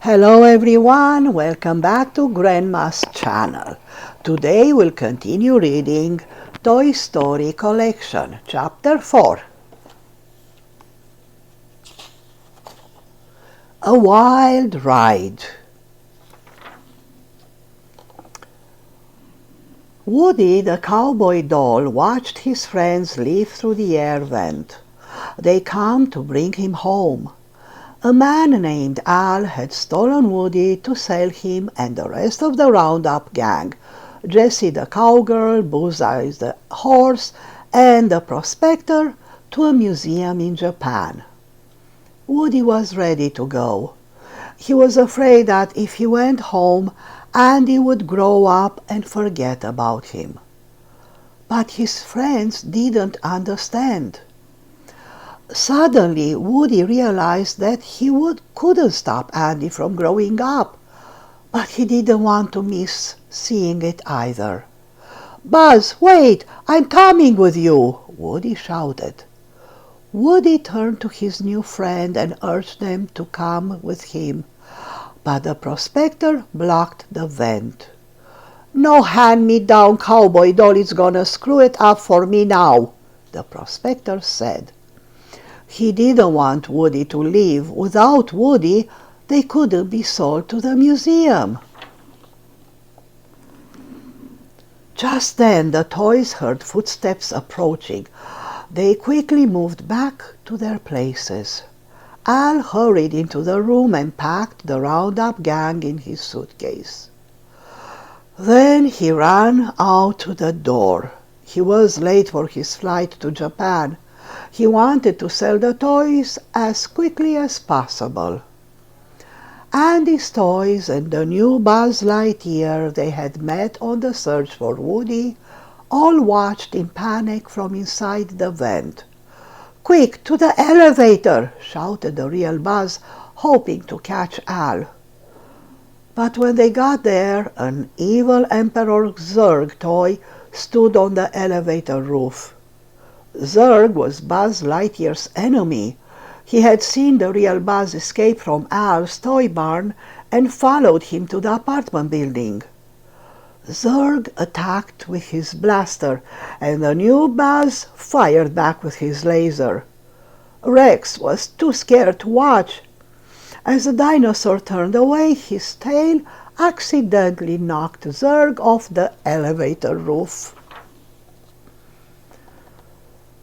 Hello everyone, welcome back to Grandma's channel. Today we'll continue reading Toy Story Collection, Chapter 4. A Wild Ride. Woody the cowboy doll watched his friends leave through the air vent. They come to bring him home. A man named Al had stolen Woody to sell him and the rest of the Roundup gang, Jessie the cowgirl, Bullseye the horse, and the prospector, to a museum in Japan. Woody was ready to go. He was afraid that if he went home, Andy would grow up and forget about him. But his friends didn't understand. Suddenly, Woody realized that he couldn't stop Andy from growing up, but he didn't want to miss seeing it either. "Buzz, wait! I'm coming with you!" Woody shouted. Woody turned to his new friend and urged them to come with him, but the prospector blocked the vent. "No hand-me-down cowboy doll is gonna screw it up for me now," the prospector said. He didn't want Woody to leave. Without Woody, they couldn't be sold to the museum. Just then the toys heard footsteps approaching. They quickly moved back to their places. Al hurried into the room and packed the Roundup gang in his suitcase. Then he ran out to the door. He was late for his flight to Japan. He wanted to sell the toys as quickly as possible. Andy's toys and the new Buzz Lightyear they had met on the search for Woody all watched in panic from inside the vent. "Quick, to the elevator!" shouted the real Buzz, hoping to catch Al. But when they got there, an evil Emperor Zurg toy stood on the elevator roof. Zurg was Buzz Lightyear's enemy. He had seen the real Buzz escape from Al's toy barn and followed him to the apartment building. Zurg attacked with his blaster, and the new Buzz fired back with his laser. Rex was too scared to watch. As the dinosaur turned away, his tail accidentally knocked Zurg off the elevator roof.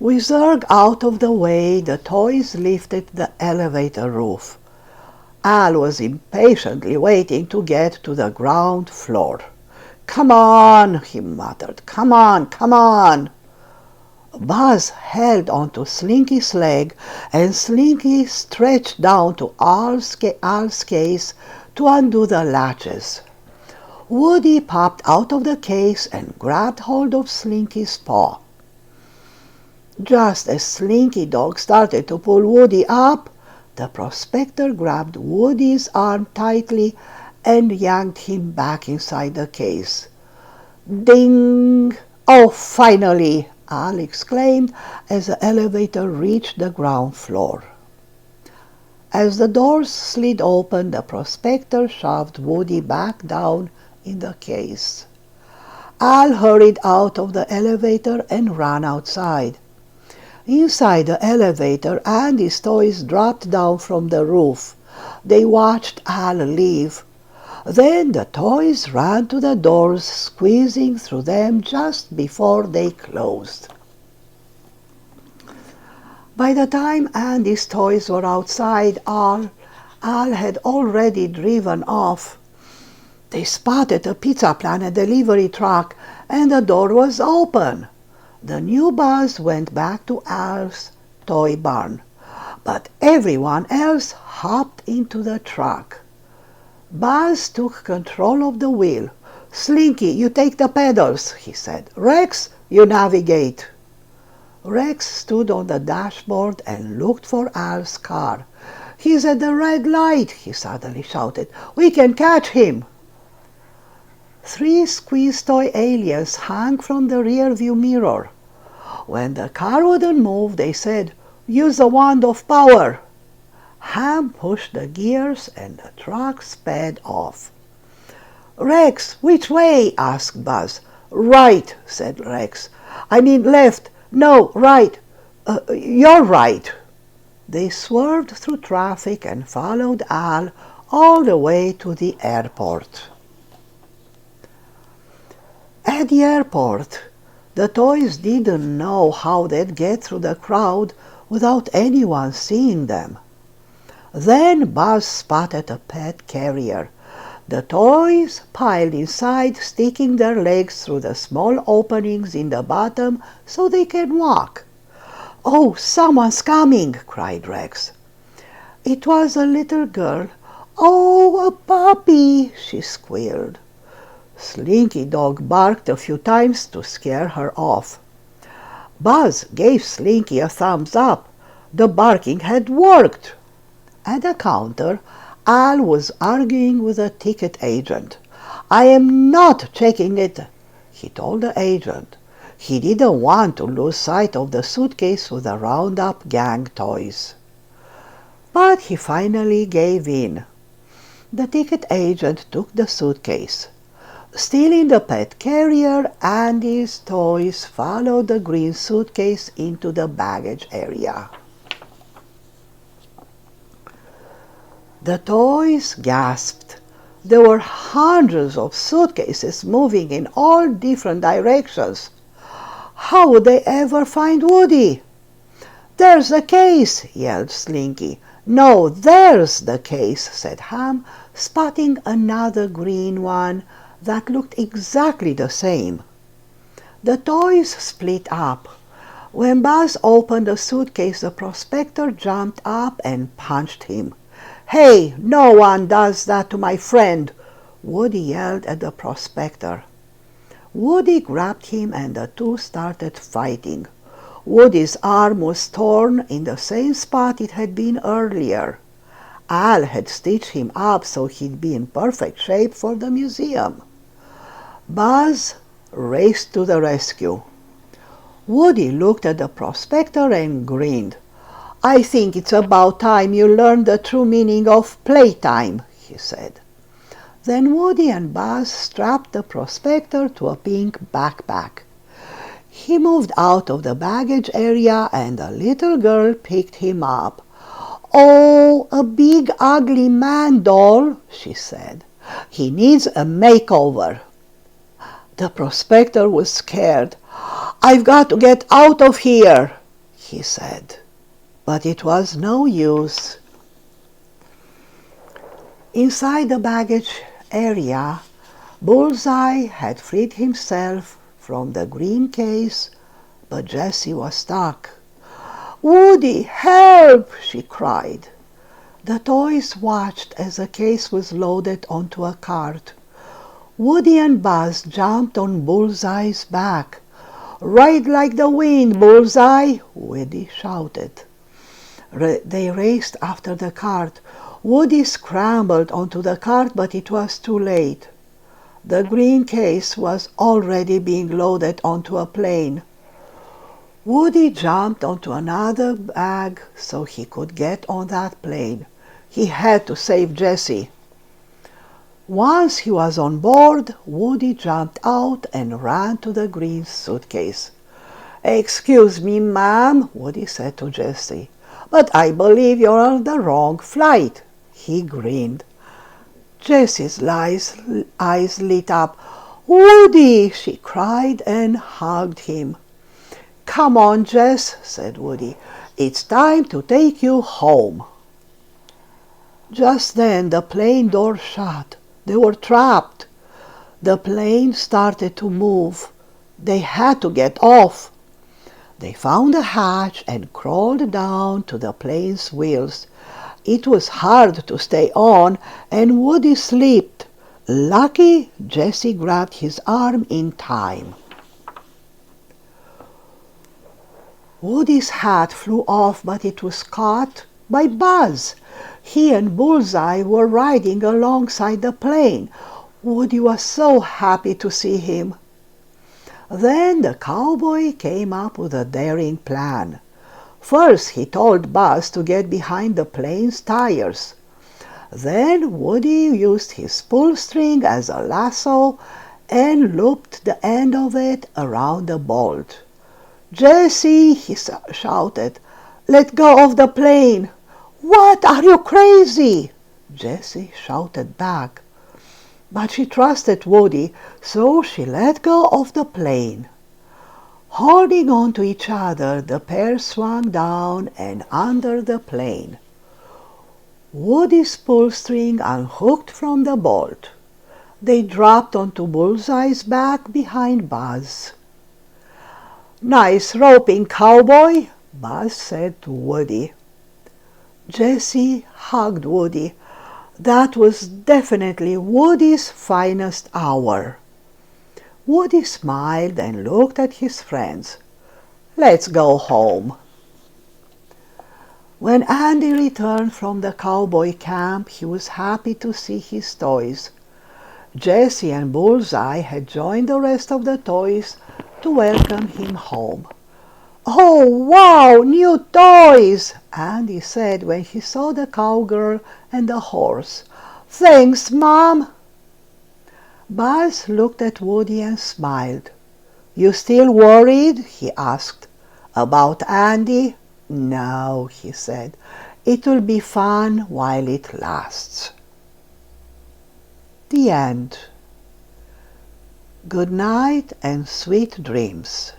With Zurg out of the way, the toys lifted the elevator roof. Al was impatiently waiting to get to the ground floor. "Come on," he muttered. "Come on, come on." Buzz held onto Slinky's leg, and Slinky stretched down to Al's case to undo the latches. Woody popped out of the case and grabbed hold of Slinky's paw. Just as Slinky Dog started to pull Woody up, the prospector grabbed Woody's arm tightly and yanked him back inside the case. "Ding! Oh, finally!" Al exclaimed as the elevator reached the ground floor. As the doors slid open, the prospector shoved Woody back down in the case. Al hurried out of the elevator and ran outside. Inside the elevator, Andy's toys dropped down from the roof. They watched Al leave. Then the toys ran to the doors, squeezing through them just before they closed. By the time Andy's toys were outside, Al had already driven off. They spotted a Pizza Planet delivery truck, and the door was open. The new Buzz went back to Al's toy barn, but everyone else hopped into the truck. Buzz took control of the wheel. "Slinky, you take the pedals," he said. "Rex, you navigate." Rex stood on the dashboard and looked for Al's car. "He's at the red light," he suddenly shouted. "We can catch him." 3 squeeze toy aliens hung from the rear-view mirror. When the car wouldn't move, they said, "Use the wand of power." Ham pushed the gears and the truck sped off. "Rex, which way?" asked Buzz. "Right," said Rex. "I mean left. No, right. You're right." They swerved through traffic and followed Al all the way to the airport. At the airport, the toys didn't know how they'd get through the crowd without anyone seeing them. Then Buzz spotted a pet carrier. The toys piled inside, sticking their legs through the small openings in the bottom so they can walk. "Oh, someone's coming!" cried Rex. It was a little girl. "Oh, a puppy!" she squealed. Slinky Dog barked a few times to scare her off. Buzz gave Slinky a thumbs up. The barking had worked. At the counter, Al was arguing with a ticket agent. "I am not checking it," he told the agent. He didn't want to lose sight of the suitcase with the Roundup Gang toys. But he finally gave in. The ticket agent took the suitcase. Stealing the pet carrier, Andy's toys followed the green suitcase into the baggage area. The toys gasped. There were hundreds of suitcases moving in all different directions. How would they ever find Woody? "There's the case!" yelled Slinky. "No, there's the case!" said Ham, spotting another green one that looked exactly the same. The toys split up. When Buzz opened the suitcase, the prospector jumped up and punched him. "Hey, no one does that to my friend!" Woody yelled at the prospector. Woody grabbed him and the two started fighting. Woody's arm was torn in the same spot it had been earlier. Al had stitched him up so he'd be in perfect shape for the museum. Buzz raced to the rescue. Woody looked at the prospector and grinned. "I think it's about time you learned the true meaning of playtime," he said. Then Woody and Buzz strapped the prospector to a pink backpack. He moved out of the baggage area and the little girl picked him up. "Oh, a big ugly man doll," she said. "He needs a makeover." The prospector was scared. "I've got to get out of here," he said. But it was no use. Inside the baggage area, Bullseye had freed himself from the green case, but Jessie was stuck. "Woody, help!" she cried. The toys watched as the case was loaded onto a cart. Woody and Buzz jumped on Bullseye's back. "Ride like the wind, Bullseye!" Woody shouted. They raced after the cart. Woody scrambled onto the cart, but it was too late. The green case was already being loaded onto a plane. Woody jumped onto another bag so he could get on that plane. He had to save Jessie. Once he was on board, Woody jumped out and ran to the green suitcase. "Excuse me, ma'am," Woody said to Jessie, "but I believe you're on the wrong flight." He grinned. Jessie's eyes lit up. "Woody!" she cried and hugged him. "Come on, Jess," said Woody. "It's time to take you home." Just then the plane door shut. They were trapped. The plane started to move. They had to get off. They found a hatch and crawled down to the plane's wheels. It was hard to stay on, and Woody slipped. Lucky Jessie grabbed his arm in time. Woody's hat flew off, but it was caught by Buzz. He and Bullseye were riding alongside the plane. Woody was so happy to see him. Then the cowboy came up with a daring plan. First he told Buzz to get behind the plane's tires. Then Woody used his pull string as a lasso and looped the end of it around the bolt. "Jessie," he shouted, "let go of the plane!" "What, are you crazy?" Jessie shouted back. But she trusted Woody, so she let go of the plane. Holding on to each other, the pair swung down and under the plane. Woody's pull string unhooked from the bolt. They dropped onto Bullseye's back behind Buzz. "Nice roping, cowboy," Buzz said to Woody. Jessie hugged Woody. That was definitely Woody's finest hour. Woody smiled and looked at his friends. "Let's go home." When Andy returned from the cowboy camp, he was happy to see his toys. Jessie and Bullseye had joined the rest of the toys to welcome him home. "Oh, wow, new toys!" Andy said when he saw the cowgirl and the horse. "Thanks, Mom." Buzz looked at Woody and smiled. "You still worried?" he asked. "About Andy?" "No," he said. "It'll be fun while it lasts." The end. Good night and sweet dreams.